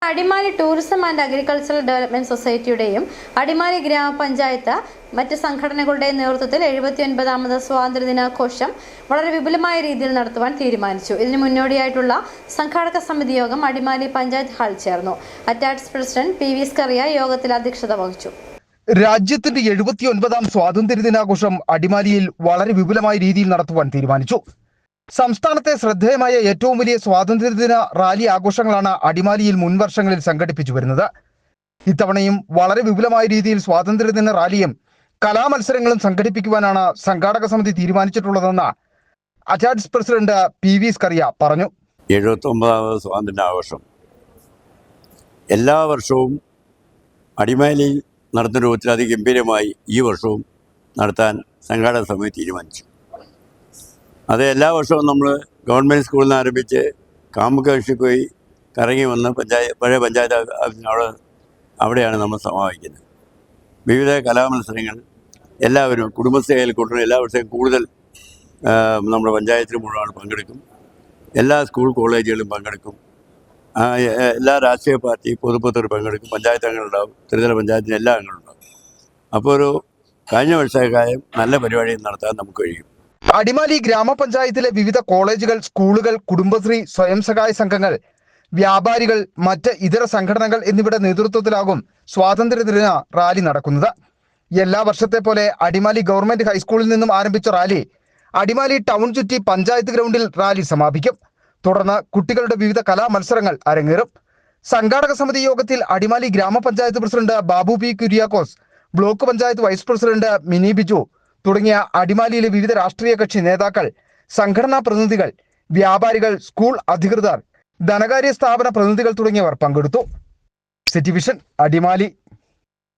Adimali tourism and agricultural development സൊസൈറ്റിയുടെയും അടിമാലി ഗ്രാമപഞ്ചായത്ത് മറ്റ് സംഘടനകളുടെയും നേതൃത്വത്തിൽ 79ാമത് സ്വാതന്ത്ര്യദിനാഘോഷം വളരെ വിപുലമായ രീതിയിൽ നടത്തുവാൻ തീരുമാനിച്ചു. ഇതിനു മുന്നോടിയായിട്ടുള്ള സംഘാടക സമിതി യോഗം അടിമാലി പഞ്ചായത്ത് ഹാളിൽ ചേർന്നു. അറ്റാഡ്സ് പ്രസിഡന്റ് പി.വി. സ്കറിയ യോഗത്തിൽ അധ്യക്ഷത വഹിച്ചു. രാജ്യത്തിന്റെ 79ാം സ്വാതന്ത്ര്യദിനാഘോഷം അടിമാലിയിൽ വളരെ വിപുലമായ രീതിയിൽ നടത്തുവാൻ തീരുമാനിച്ചു. സംസ്ഥാനത്തെ ശ്രദ്ധേയമായ ഏറ്റവും വലിയ സ്വാതന്ത്ര്യദിന റാലി ആഘോഷങ്ങളാണ് അടിമാലിയിൽ മുൻവർഷങ്ങളിൽ സംഘടിപ്പിച്ചു വരുന്നത്. ഇത്തവണയും വളരെ വിപുലമായ രീതിയിൽ സ്വാതന്ത്ര്യദിന റാലിയും കലാമത്സരങ്ങളും സംഘടിപ്പിക്കുവാനാണ് സംഘാടക സമിതി തീരുമാനിച്ചിട്ടുള്ളതെന്ന് അറ്റാഡ്സ് പ്രസിഡന്റ് പി.വി. സ്കറിയ പറഞ്ഞു. 79ാമത് സ്വാതന്ത്ര്യദിനാഘോഷം എല്ലാ വർഷവും അടിമാലിയിൽ നടത്തുന്ന രൂപത്തിൽ അതിഗംഭീരമായി ഈ വർഷവും നടത്താൻ സംഘാടക സമിതി തീരുമാനിച്ചു. അത് എല്ലാ വർഷവും നമ്മൾ ഗവൺമെൻറ് സ്കൂളിൽ നിന്ന് ആരംഭിച്ച് കാമുകേഷിൽ പോയി കറങ്ങി വന്ന് പഴയ പഞ്ചായത്ത് അവിടെയാണ് നമ്മൾ സമാപിക്കുന്നത്. വിവിധ കലാമത്സരങ്ങൾ എല്ലാവരും കുടുംബശ്രീ അയൽക്കൂട്ടരും എല്ലാ വർഷവും കൂടുതൽ നമ്മുടെ പഞ്ചായത്തിൽ മുഴുവൻ പങ്കെടുക്കും. എല്ലാ സ്കൂൾ കോളേജുകളും പങ്കെടുക്കും. എല്ലാ രാഷ്ട്രീയ പാർട്ടി പൊതുപ്പത്തിൽ പങ്കെടുക്കും. പഞ്ചായത്ത് അംഗങ്ങളുണ്ടാവും. ത്രിതല പഞ്ചായത്തിന് എല്ലാ അംഗങ്ങളുണ്ടാവും. അപ്പോൾ ഒരു കഴിഞ്ഞ വർഷക്കാലം നല്ല പരിപാടി നടത്താൻ നമുക്ക് കഴിയും. അടിമാലി ഗ്രാമപഞ്ചായത്തിലെ വിവിധ കോളേജുകൾ, സ്കൂളുകൾ, കുടുംബശ്രീ, സ്വയം സഹായ സംഘങ്ങൾ, വ്യാപാരികൾ, മറ്റ് ഇതര സംഘടനകൾ എന്നിവയുടെ നേതൃത്വത്തിലാകും സ്വാതന്ത്ര്യദിന റാലി നടക്കുന്നത്. എല്ലാ വർഷത്തെ പോലെ അടിമാലി ഗവൺമെന്റ് ഹൈസ്കൂളിൽ നിന്നും ആരംഭിച്ച റാലി അടിമാലി ടൗൺ ചുറ്റി പഞ്ചായത്ത് ഗ്രൗണ്ടിൽ റാലി സമാപിക്കും. തുടർന്ന് കുട്ടികളുടെ വിവിധ കലാമത്സരങ്ങൾ അരങ്ങേറും. സംഘാടക സമിതി യോഗത്തിൽ അടിമാലി ഗ്രാമപഞ്ചായത്ത് president Babu P. Kuriakose, block panchayat vice president Mini Biju തുടങ്ങിയ അടിമാലിയിലെ വിവിധ രാഷ്ട്രീയ കക്ഷി നേതാക്കൾ, സംഘടനാ പ്രതിനിധികൾ, വ്യാപാരികൾ, സ്കൂൾ അധികൃതർ, ധനകാര്യ സ്ഥാപന പ്രതിനിധികൾ തുടങ്ങിയവർ പങ്കെടുത്തു. City vision, Adimali.